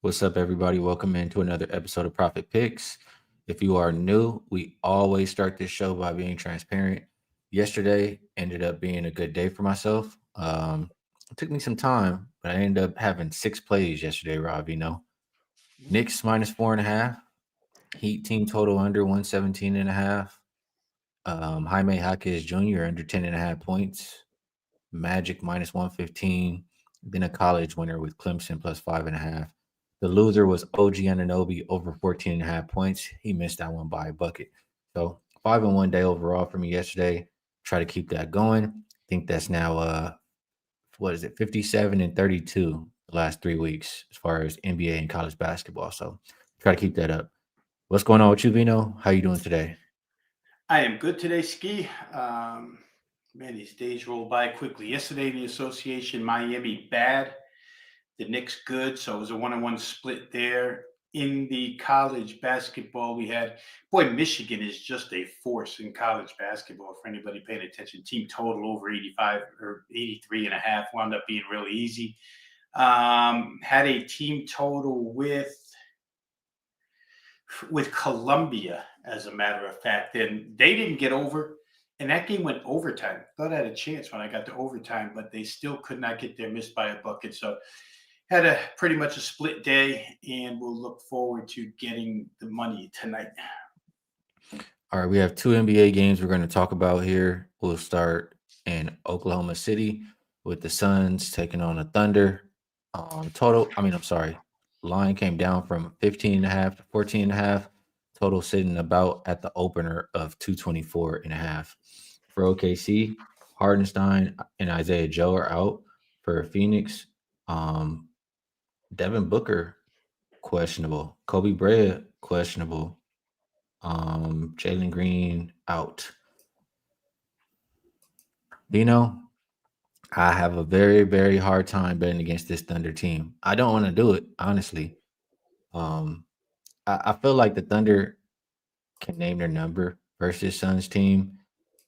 What's up, everybody? Welcome into another episode of Profit Picks. If you are new, we always start this show by being transparent. Yesterday ended up being a good day for myself. It took me some time, but I ended up having 6 plays yesterday, Rob Veno. Knicks minus 4.5. Heat team total under 117.5. Jaime Jaquez Jr. under 10.5 points. Magic minus 115. Then a college winner with Clemson plus 5.5. The loser was OG Ananobi over 14.5 points. He missed that one by a bucket. So 5-1 day overall for me yesterday. Try to keep that going. I think that's now 57 and 32 the last 3 weeks as far as NBA and college basketball. So try to keep that up. What's going on with you, Vino? How you doing today? I am good today, Skee. Man, these days roll by quickly. Yesterday, the association, Miami bad, the Knicks good. So it was a 1-1 split there. In the college basketball, we had, boy, Michigan is just a force in college basketball for anybody paying attention. Team total over 85 or 83 and a half wound up being really easy. Had a team total with Columbia, as a matter of fact. And they didn't get over. And that game went overtime. Thought I had a chance when I got to overtime, but they still could not get there, missed by a bucket. So had a pretty much a split day, and we'll look forward to getting the money tonight. All right, we have two NBA games we're going to talk about here. We'll start in Oklahoma City with the Suns taking on the Thunder. Line came down from 15.5 to 14.5. Total sitting about at the opener of 224.5. For OKC, Hardenstein and Isaiah Joe are out. For Phoenix, um, Devin Booker questionable. Kobe Bryant questionable. Jalen Green out. Dino, I have a very, very hard time betting against this Thunder team. I don't want to do it, honestly. Um, I feel like the Thunder can name their number versus Suns team,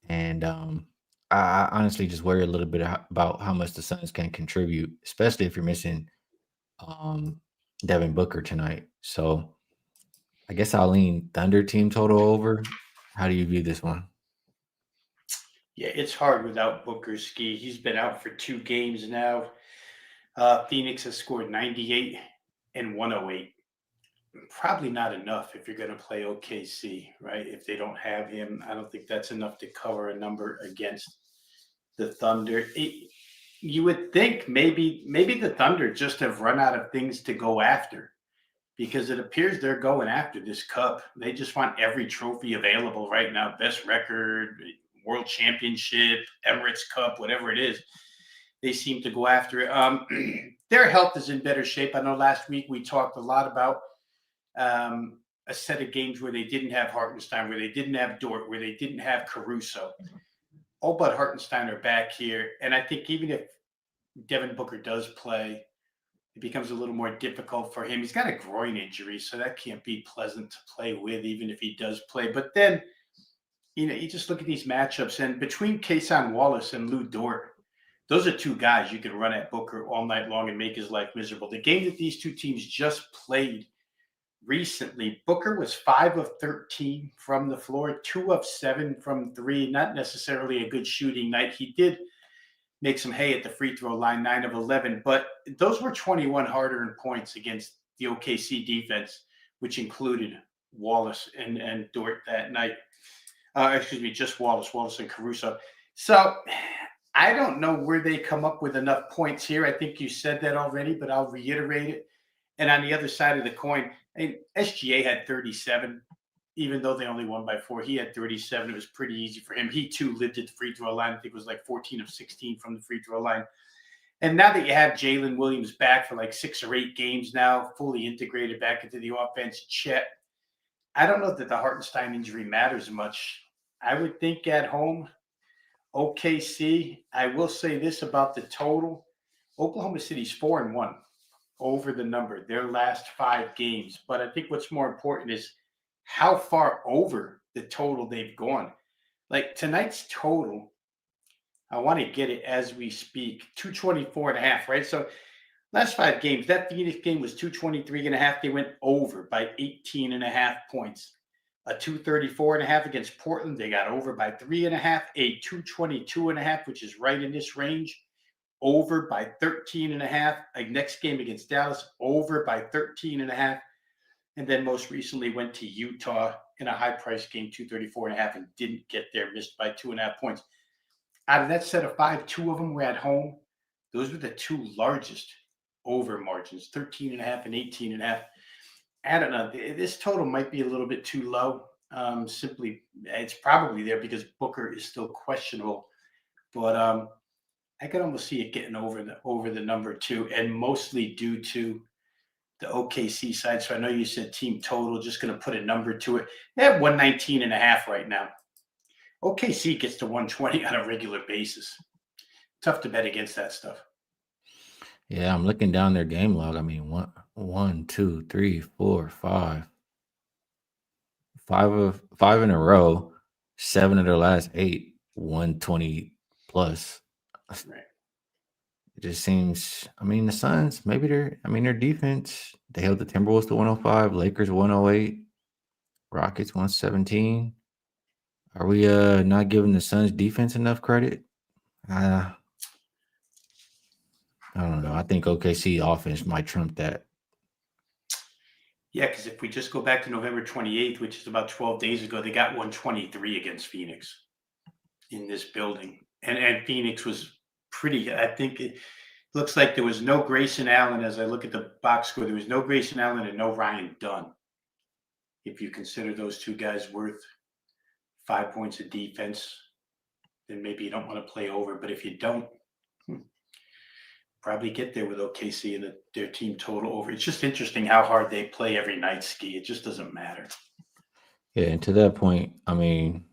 and I honestly just worry a little bit about how much the Suns can contribute, especially if you're missing um, Devin Booker tonight. So I guess I'll lean Thunder team total over. How do you view this one? Yeah, it's hard without Booker Ski. He's been out for 2 games now. Phoenix has scored 98 and 108. Probably not enough if you're going to play OKC, right? If they don't have him, I don't think that's enough to cover a number against the Thunder. You would think maybe the Thunder just have run out of things to go after because it appears they're going after this cup. They just want every trophy available right now, best record, world championship, Emirates Cup, whatever it is. They seem to go after it. Their health is in better shape. I know last week we talked a lot about a set of games where they didn't have Hartenstein, where they didn't have Dort, where they didn't have Caruso. All but Hartenstein are back here. And I think even if Devin Booker does play, it becomes a little more difficult for him. He's got a groin injury, so that can't be pleasant to play with, even if he does play. But then, you just look at these matchups, and between Kason Wallace and Lou Dort, those are two guys you can run at Booker all night long and make his life miserable. The game that these two teams just played recently, Booker was 5 of 13 from the floor, 2 of 7 from three. Not necessarily a good shooting night. He did make some hay at the free throw line, 9 of 11, but those were 21 hard-earned points against the OKC defense, which included Wallace and Dort that night. Just Wallace and Caruso. So I don't know where they come up with enough points here. I think you said that already, but I'll reiterate it. And on the other side of the coin, SGA had 37, even though they only won by 4. He had 37. It was pretty easy for him. He, too, lived at the free throw line. I think it was like 14 of 16 from the free throw line. And now that you have Jalen Williams back for like 6 or 8 games now, fully integrated back into the offense, Chet, I don't know that the Hartenstein injury matters much. I would think at home, OKC, I will say this about the total. Oklahoma City's 4-1 over the number, their last 5 games. But I think what's more important is how far over the total they've gone. Like tonight's total, I want to get it as we speak, 224.5, right? So Last 5 games, that Phoenix game was 223.5. They went over by 18.5 points. A 234.5 against Portland. They got over by 3.5. A 222.5, which is right in this range, over by 13.5. A next game against Dallas, over by 13.5. And then most recently went to Utah in a high price game, 234.5, and didn't get there, missed by 2.5 points. Out of that set of 5, 2 of them were at home. Those were the 2 largest over margins, 13.5 and 18.5. I don't know. This total might be a little bit too low. Simply, it's probably there because Booker is still questionable. But I could almost see it getting over the number 2, and mostly due to the OKC side. So I know you said team total. Just going to put a number to it. They have 119.5 right now. OKC gets to 120 on a regular basis. Tough to bet against that stuff. Yeah, I'm looking down their game log. I mean, one, two, three, four, five in a row. 7 of their last 8, 120 plus. Right. It just seems. I mean, the Suns. Maybe they're. I mean, their defense. They held the Timberwolves to 105. Lakers 108. Rockets 117. Are we not giving the Suns defense enough credit? I don't know. I think OKC offense might trump that. Yeah, because if we just go back to November 28th, which is about 12 days ago, they got 123 against Phoenix in this building. And Phoenix was pretty, I think it looks like there was no Grayson Allen. As I look at the box score, there was no Grayson Allen and no Ryan Dunn. If you consider those 2 guys worth 5 points of defense, then maybe you don't want to play over. But if you don't, probably get there with OKC and their team total over. It's just interesting how hard they play every night, Skee. It just doesn't matter. Yeah, and to that point, I mean,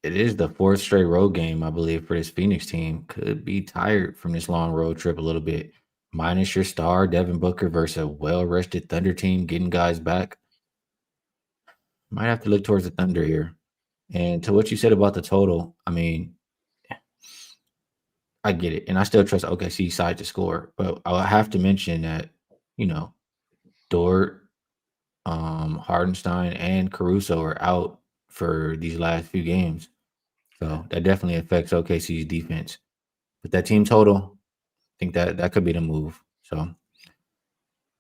it is the 4th straight road game, I believe, for this Phoenix team. Could be tired from this long road trip a little bit. Minus your star, Devin Booker, versus a well-rested Thunder team, getting guys back. Might have to look towards the Thunder here. And to what you said about the total, I mean, I get it. And I still trust OKC side to score. But I'll have to mention that, you know, Dort, Hardenstein, and Caruso are out for these last few games. So that definitely affects OKC's defense. But that team total, I think that could be the move. So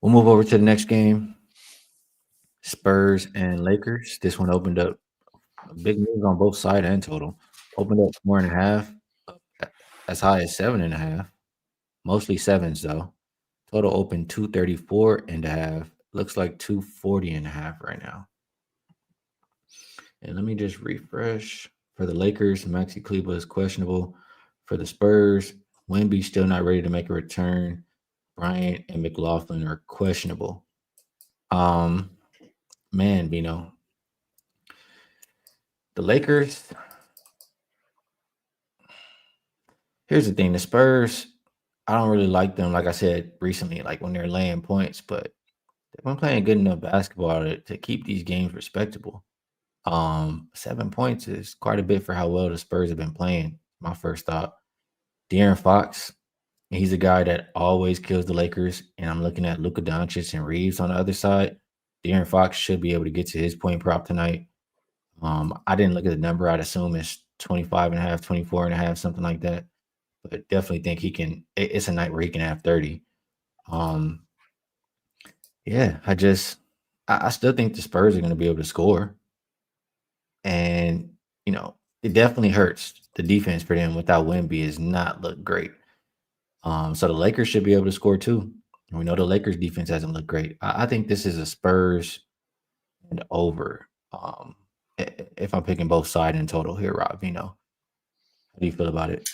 we'll move over to the next game. Spurs and Lakers. This one opened up big moves on both side and total. Opened up 4.5, as high as 7.5. Mostly sevens though. Total open 234.5. Looks like 240.5 right now. And let me just refresh. For the Lakers, Maxi Kleber is questionable. For the Spurs, Wemby's still not ready to make a return. Bryant and McLaughlin are questionable. Man, Veno. The Lakers. Here's the thing: the Spurs. I don't really like them. Like I said recently, like when they're laying points, but they've been playing good enough basketball to keep these games respectable. 7 points is quite a bit for how well the Spurs have been playing. My first thought. De'Aaron Fox, he's a guy that always kills the Lakers, and I'm looking at Luka Doncic and Reeves on the other side. De'Aaron Fox should be able to get to his point prop tonight. I didn't look at the number. I'd assume it's 25.5, 24.5, something like that. But definitely think he can. It's a night where he can have 30. Um, yeah, I still think the Spurs are going to be able to score. And, it definitely hurts the defense for them without Wemby has not looked great. So the Lakers should be able to score too. We know the Lakers defense hasn't looked great. I think this is a Spurs and over. If I'm picking both sides in total here, Rob, how do you feel about it?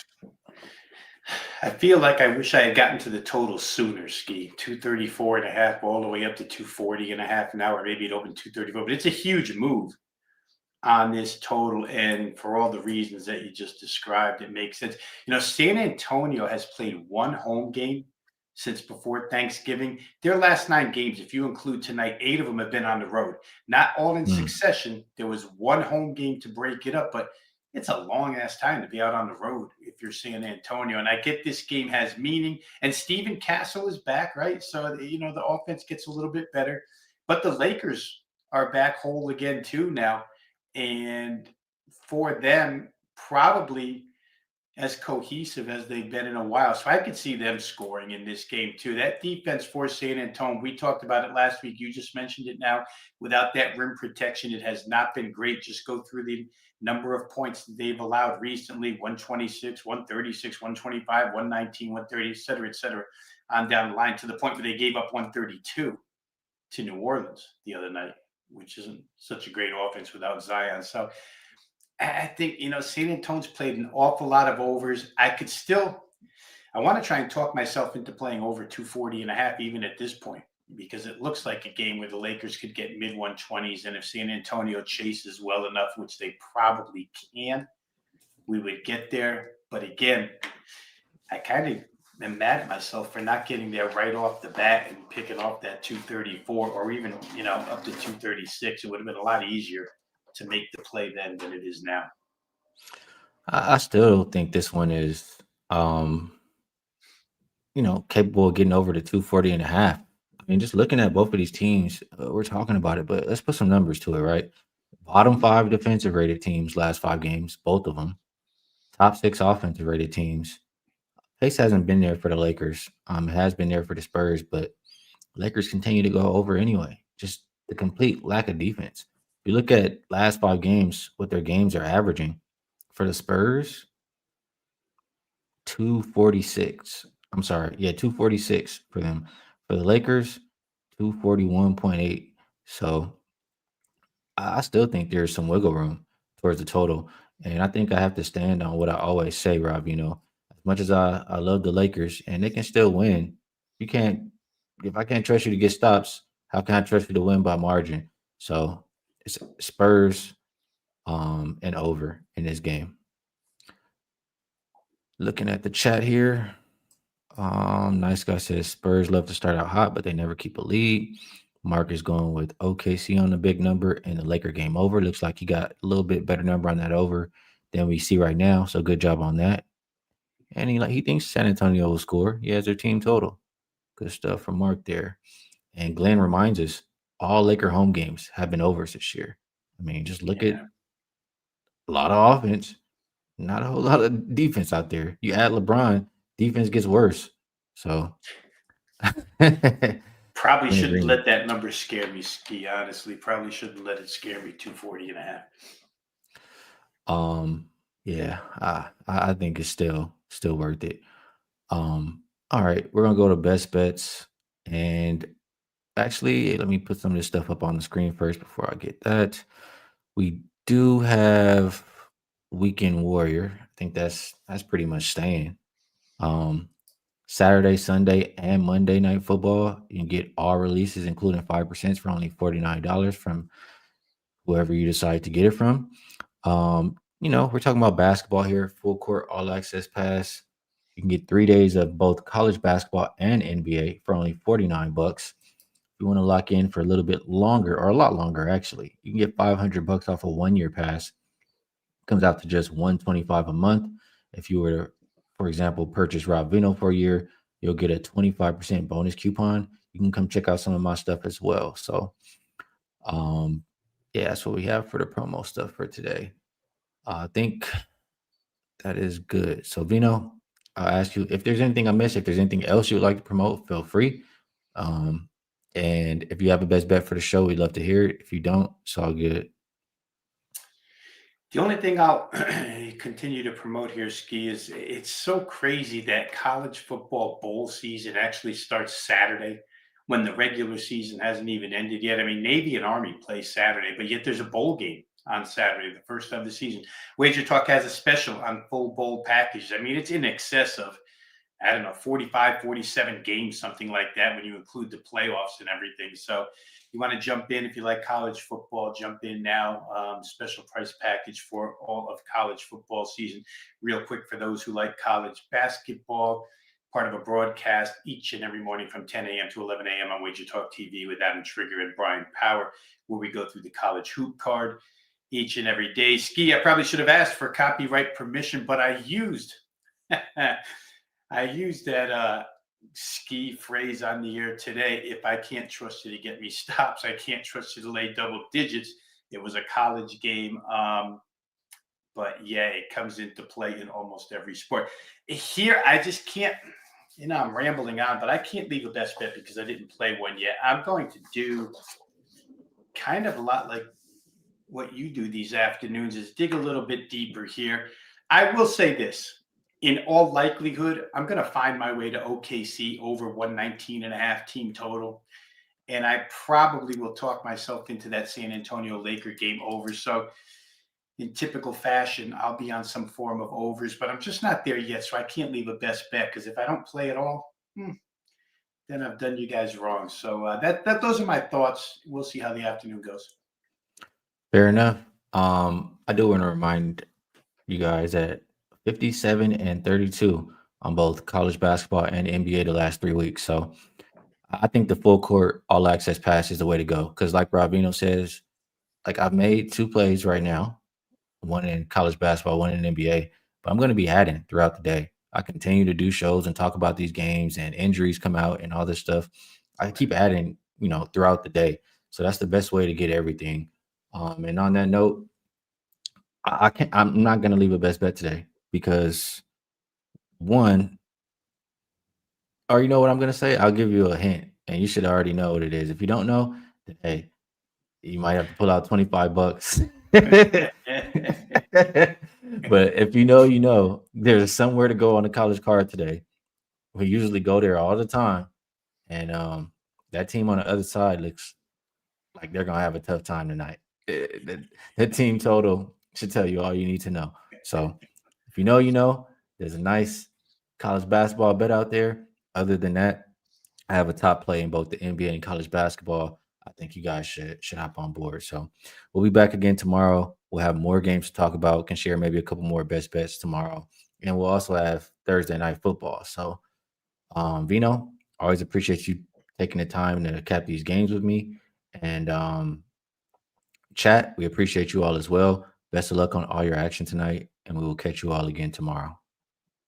I feel like I wish I had gotten to the total sooner, Skee. 234.5 all the way up to 240.5 an hour. Maybe it opened 234, but it's a huge move on this total. And for all the reasons that you just described, it makes sense. San Antonio has played one home game since before Thanksgiving. Their last 9 games, if you include tonight, 8 of them have been on the road. Not all in Hmm. succession. There was one home game to break it up, but it's a long ass time to be out on the road if you're San Antonio. And I get this game has meaning. And Steven Castle is back, right? So the offense gets a little bit better. But the Lakers are back whole again too now. And for them, probably as cohesive as they've been in a while. So I could see them scoring in this game too. That defense for San Antonio, we talked about it last week. You just mentioned it now. Without that rim protection, it has not been great. Just go through the number of points that they've allowed recently: 126, 136, 125, 119, 130, et cetera, on down the line, to the point where they gave up 132 to New Orleans the other night, which isn't such a great offense without Zion. So I think, San Antonio's played an awful lot of overs. I want to try and talk myself into playing over 240 and a half, even at this point, because it looks like a game where the Lakers could get mid 120s. And if San Antonio chases well enough, which they probably can, we would get there. But again, I kind of am mad at myself for not getting there right off the bat and picking off that 234, or even, up to 236. It would have been a lot easier to make the play then than it is now. I still think this one is, um, capable of getting over the 240 and a half. I mean, just looking at both of these teams, we're talking about it, but let's put some numbers to it, right? Bottom five defensive rated teams last 5 games, both of them. Top six offensive rated teams. Pace hasn't been there for the Lakers. It has been there for the Spurs, but Lakers continue to go over anyway. Just the complete lack of defense. If you look at last 5 games, what their games are averaging for the Spurs, 246. I'm sorry. Yeah, 246 for them. For the Lakers, 241.8. So I still think there's some wiggle room towards the total. And I think I have to stand on what I always say, Rob. As much as I love the Lakers and they can still win, you can't, if I can't trust you to get stops, how can I trust you to win by margin? So it's Spurs and over in this game. Looking at the chat here, nice guy says Spurs love to start out hot, but they never keep a lead. Mark is going with OKC on the big number and the Laker game over. Looks like he got a little bit better number on that over than we see right now. So good job on that. And he thinks San Antonio will score. He has their team total. Good stuff from Mark there. And Glenn reminds us all Laker home games have been overs this year. I mean, just look at Yeah. a lot of offense, not a whole lot of defense out there. You add LeBron, defense gets worse. So in Probably shouldn't agreement. let that number scare me, Ski. Honestly, probably shouldn't let it scare me. 240 and a half. Um, yeah, I think it's still worth it. All right, we're gonna go to best bets, and actually, let me put some of this stuff up on the screen first before I get that. We do have Weekend Warrior. I think that's pretty much staying. Um, Saturday, Sunday, and Monday Night Football. You can get all releases, including 5% for only $49 from whoever you decide to get it from. We're talking about basketball here, full court, all access pass. You can get 3 days of both college basketball and NBA for only $49. If you want to lock in for a little bit longer, or a lot longer, actually, you can get $500 off a 1 year pass. Comes out to just $125 a month. If you were to, for example, purchase Rob Veno for a year, you'll get a 25% bonus coupon. You can come check out some of my stuff as well. So, um, yeah, that's what we have for the promo stuff for today. I think that is good. So, Vino, I'll ask you if there's anything I missed, if there's anything else you would like to promote, feel free. Um, and if you have a best bet for the show, we'd love to hear it. If you don't, it's all good. The only thing I'll continue to promote here, Ski, is it's so crazy that college football bowl season actually starts Saturday when the regular season hasn't even ended yet. I mean, Navy and Army play Saturday, but yet there's a bowl game on Saturday, the first of the season. Wager Talk has a special on full bowl package. I mean, it's in excess of, I don't know, 45, 47 games, something like that, when you include the playoffs and everything. So you want to jump in if you like college football, jump in now. Special price package for all of college football season. Real quick, for those who like college basketball, part of a broadcast each and every morning from 10 a.m. to 11 a.m. on Wager Talk TV with Adam Trigger and Brian Power, where we go through the college hoop card. each and every day. Skee, I probably should have asked for copyright permission, but I used I used that Skee phrase on the air today. If I can't trust you to get me stops, I can't trust you to lay double digits. It was a college game. But yeah, it comes into play in almost every sport. Here, I just can't, I'm rambling on, but I can't leave a best bet because I didn't play one yet. I'm going to do kind of a lot like what you do these afternoons is dig a little bit deeper here. I will say this. In all likelihood, I'm going to find my way to OKC over 119 and a half team total. And I probably will talk myself into that San Antonio Laker game over. So in typical fashion, I'll be on some form of overs, but I'm just not there yet. So I can't leave a best bet because if I don't play at all, then I've done you guys wrong. So that those are my thoughts. We'll see how the afternoon goes. Fair enough. I do want to remind you guys that 57 and 32 on both college basketball and NBA the last 3 weeks. So I think the full court all access pass is the way to go. Because like Rob Veno says, like I've made 2 plays right now, one in college basketball, one in NBA, but I'm going to be adding throughout the day. I continue to do shows and talk about these games and injuries come out and all this stuff. I keep adding, throughout the day. So that's the best way to get everything. And on that note, I can't. I'm not going to leave a best bet today because one, or you know what I'm going to say? I'll give you a hint, and you should already know what it is. If you don't know, then hey, you might have to pull out $25. But if you know, there's somewhere to go on the college card today. We usually go there all the time, and that team on the other side looks like they're gonna have a tough time tonight. That team total should tell you all you need to know. So if you know, there's a nice college basketball bet out there. Other than that, I have a top play in both the NBA and college basketball. I think you guys should hop on board. So we'll be back again tomorrow. We'll have more games to talk about. Can share maybe a couple more best bets tomorrow, and we'll also have Thursday night football. So, Vino, always appreciate you taking the time to cap these games with me, and chat. We appreciate you all as well. Best of luck on all your action tonight, and we will catch you all again tomorrow.